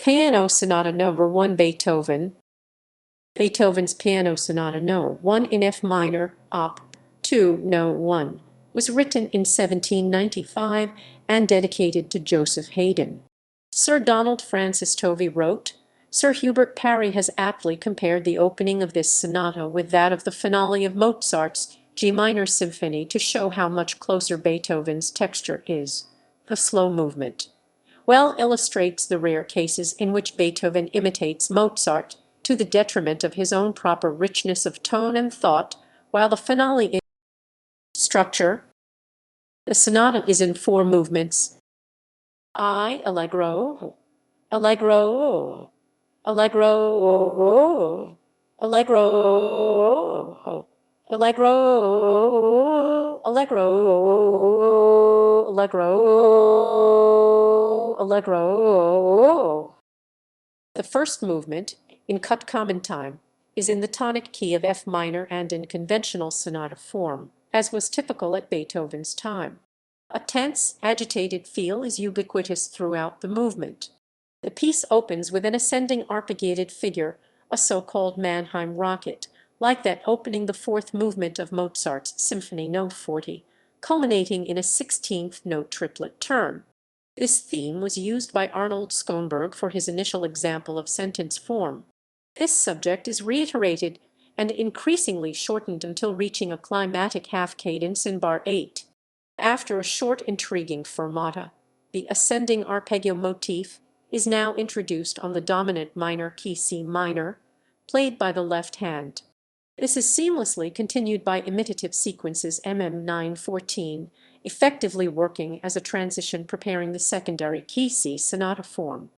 Piano Sonata No. 1 Beethoven. Beethoven's Piano Sonata No. 1 in F minor, Op. 2 No. 1, was written in 1795 and dedicated to Joseph Haydn. Sir Donald Francis Tovey wrote, Sir Hubert Parry has aptly compared the opening of this sonata with that of the finale of Mozart's G minor symphony to show how much closer Beethoven's texture is. The slow movement well illustrates the rare cases in which Beethoven imitates Mozart to the detriment of his own proper richness of tone and thought, while the finale is structure. The sonata is in 4 movements. Allegro, allegro, allegro, allegro, allegro, allegro, allegro. The first movement, in cut common time, is in the tonic key of F minor and in conventional sonata form, as was typical at Beethoven's time. A tense, agitated feel is ubiquitous throughout the movement. The piece opens with an ascending arpeggiated figure, a so-called Mannheim rocket, like that opening the 4th movement of Mozart's Symphony No. 40, culminating in a 16th-note triplet turn. This theme was used by Arnold Schoenberg for his initial example of sentence form. This subject is reiterated and increasingly shortened until reaching a climatic half cadence in bar 8. After a short intriguing fermata, the ascending arpeggio motif is now introduced on the dominant minor key C minor, played by the left hand. This is seamlessly continued by imitative sequences MM 914, effectively working as a transition preparing the secondary key C sonata form.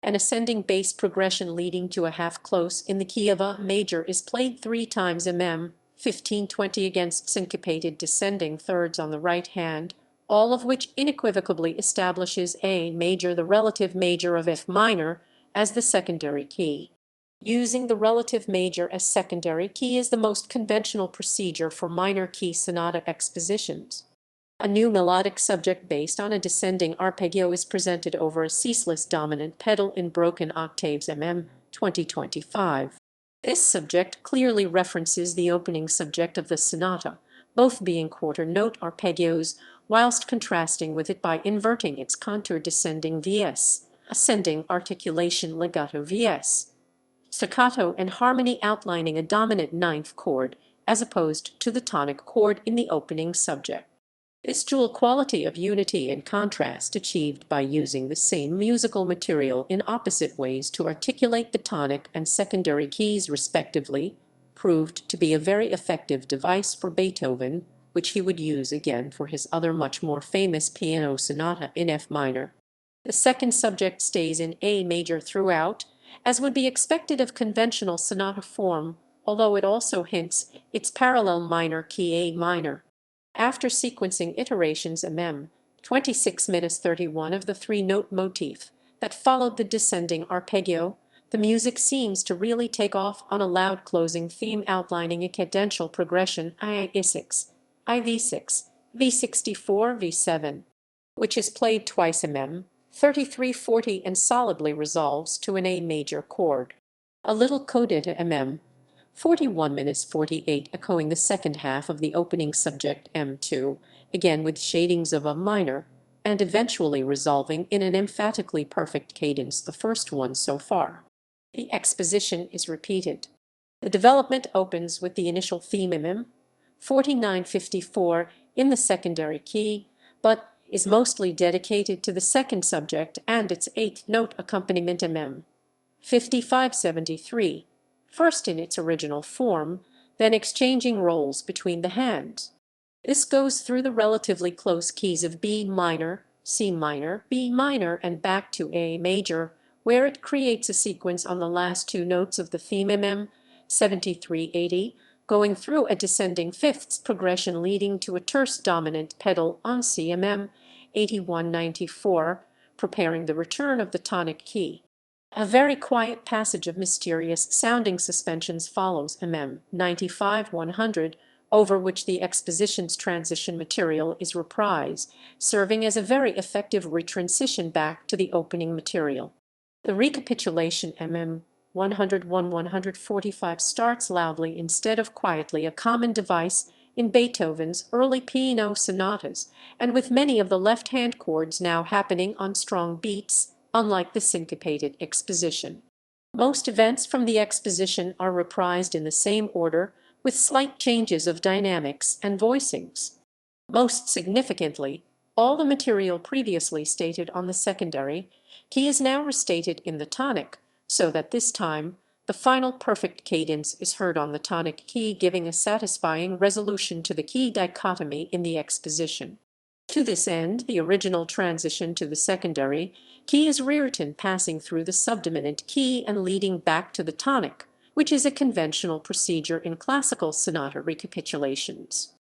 An ascending bass progression leading to a half close in the key of A major is played 3 times MM 1520 against syncopated descending thirds on the right hand, all of which unequivocally establishes A major, the relative major of F minor, as the secondary key. Using the relative major as secondary key is the most conventional procedure for minor key sonata expositions. A new melodic subject based on a descending arpeggio is presented over a ceaseless dominant pedal in broken octaves mm 2025. This subject clearly references the opening subject of the sonata, both being quarter-note arpeggios, whilst contrasting with it by inverting its contour descending Vs, ascending articulation legato Vs, staccato and harmony outlining a dominant 9th chord, as opposed to the tonic chord in the opening subject. This dual quality of unity and contrast achieved by using the same musical material in opposite ways to articulate the tonic and secondary keys respectively, proved to be a very effective device for Beethoven, which he would use again for his other much more famous piano sonata in F minor. The second subject stays in A major throughout, as would be expected of conventional sonata form, although it also hints its parallel minor key A minor. After sequencing iterations mm 26-31 of the 3-note motif that followed the descending arpeggio, the music seems to really take off on a loud closing theme outlining a cadential progression I6, IV6, V64, V7, which is played twice mm 33-40 and solidly resolves to an A major chord. A little coda mm 41-48 echoing the second half of the opening subject M2, again with shadings of A minor, and eventually resolving in an emphatically perfect cadence, the first one so far. The exposition is repeated. The development opens with the initial theme mm 49-54 in the secondary key, but is mostly dedicated to the second subject and its 8th-note accompaniment mm 55-73. First in its original form, then exchanging roles between the hands. This goes through the relatively close keys of B minor, C minor, B minor, and back to A major, where it creates a sequence on the last 2 notes of the theme mm 73-80, going through a descending fifths progression leading to a terse dominant pedal on C mm 81-94, preparing the return of the tonic key. A very quiet passage of mysterious-sounding suspensions follows mm 95-100, over which the exposition's transition material is reprised, serving as a very effective retransition back to the opening material. The recapitulation MM 101-145 starts loudly instead of quietly, a common device in Beethoven's early piano sonatas, and with many of the left-hand chords now happening on strong beats, unlike the syncopated exposition. Most events from the exposition are reprised in the same order, with slight changes of dynamics and voicings. Most significantly, all the material previously stated on the secondary key is now restated in the tonic, so that this time the final perfect cadence is heard on the tonic key, giving a satisfying resolution to the key dichotomy in the exposition. To this end, the original transition to the secondary key is rewritten, passing through the subdominant key and leading back to the tonic, which is a conventional procedure in classical sonata recapitulations.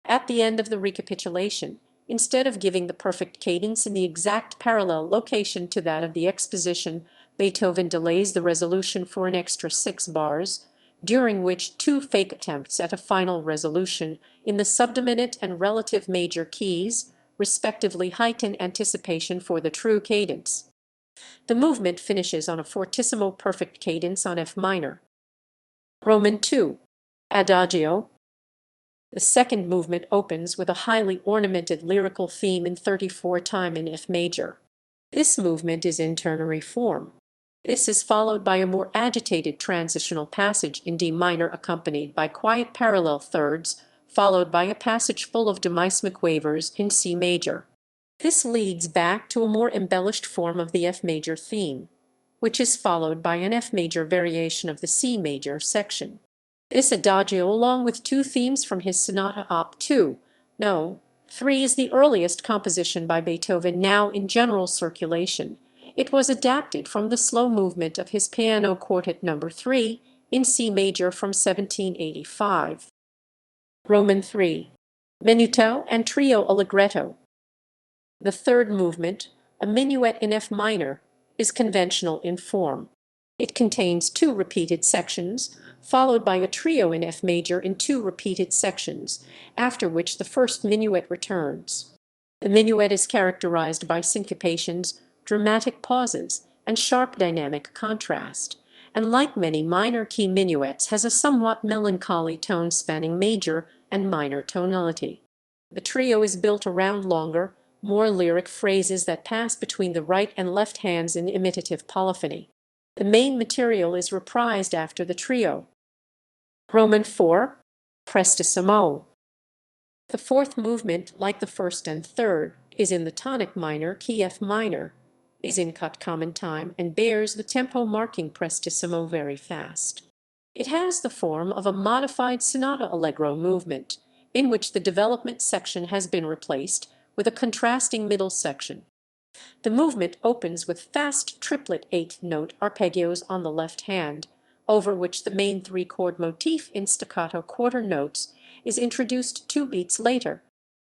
At the end of the recapitulation, instead of giving the perfect cadence in the exact parallel location to that of the exposition, Beethoven delays the resolution for an extra 6 bars, during which 2 fake attempts at a final resolution in the subdominant and relative major keys respectively heighten anticipation for the true cadence. The movement finishes on a fortissimo perfect cadence on F minor. Roman II. Adagio. The second movement opens with a highly ornamented lyrical theme in 34 time in F major. This movement is in ternary form. This is followed by a more agitated transitional passage in D minor accompanied by quiet parallel thirds, followed by a passage full of demisemic wavers in C major. This leads back to a more embellished form of the F major theme, which is followed by an F major variation of the C major section. This adagio, along with 2 themes from his Sonata Op. 2, No. 3, is the earliest composition by Beethoven now in general circulation. It was adapted from the slow movement of his Piano Quartet No. 3 in C major from 1785. Roman III. Minuet and Trio Allegretto. The third movement, a minuet in F minor, is conventional in form. It contains 2 repeated sections, followed by a trio in F major in 2 repeated sections, after which the first minuet returns. The minuet is characterized by syncopations, dramatic pauses, and sharp dynamic contrast, and like many minor key minuets has a somewhat melancholy tone spanning major and minor tonality. The trio is built around longer, more lyric phrases that pass between the right and left hands in imitative polyphony. The main material is reprised after the trio. Roman IV. Prestissimo. The fourth movement, like the first and third, is in the tonic minor key F minor, is in cut common time, and bears the tempo marking prestissimo very fast. It has the form of a modified sonata allegro movement, in which the development section has been replaced with a contrasting middle section. The movement opens with fast triplet 8-note arpeggios on the left hand, over which the main 3-chord motif in staccato quarter notes is introduced 2 beats later.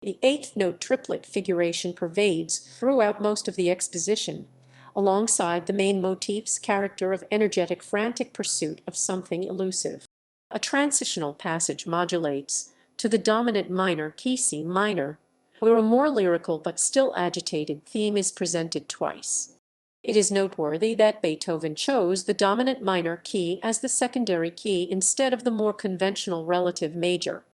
The 8th-note triplet figuration pervades throughout most of the exposition, alongside the main motif's character of energetic frantic pursuit of something elusive. A transitional passage modulates to the dominant minor key C minor, where a more lyrical but still agitated theme is presented twice. It is noteworthy that Beethoven chose the dominant minor key as the secondary key instead of the more conventional relative major.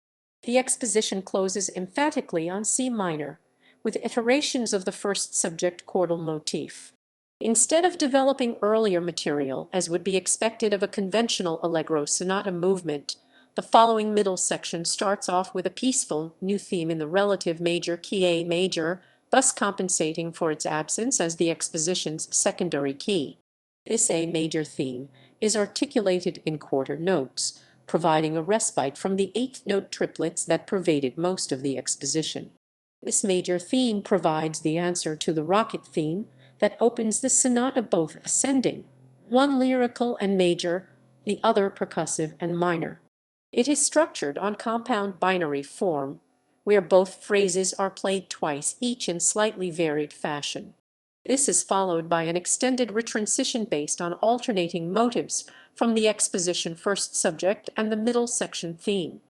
The exposition closes emphatically on C minor, with iterations of the first subject chordal motif. Instead of developing earlier material, as would be expected of a conventional allegro sonata movement, the following middle section starts off with a peaceful new theme in the relative major key A major, thus compensating for its absence as the exposition's secondary key. This A major theme is articulated in quarter notes, providing a respite from the 8th-note triplets that pervaded most of the exposition. This major theme provides the answer to the rocket theme that opens the sonata, both ascending, one lyrical and major, the other percussive and minor. It is structured on compound binary form, where both phrases are played twice each in slightly varied fashion. This is followed by an extended retransition based on alternating motives from the exposition first subject and the middle section theme.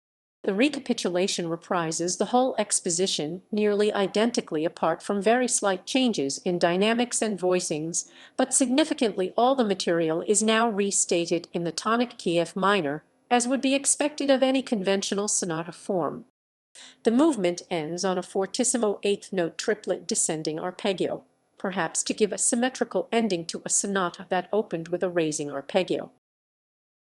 The recapitulation reprises the whole exposition nearly identically apart from very slight changes in dynamics and voicings, but significantly all the material is now restated in the tonic key F minor, as would be expected of any conventional sonata form. The movement ends on a fortissimo eighth note triplet descending arpeggio, perhaps to give a symmetrical ending to a sonata that opened with a raising arpeggio.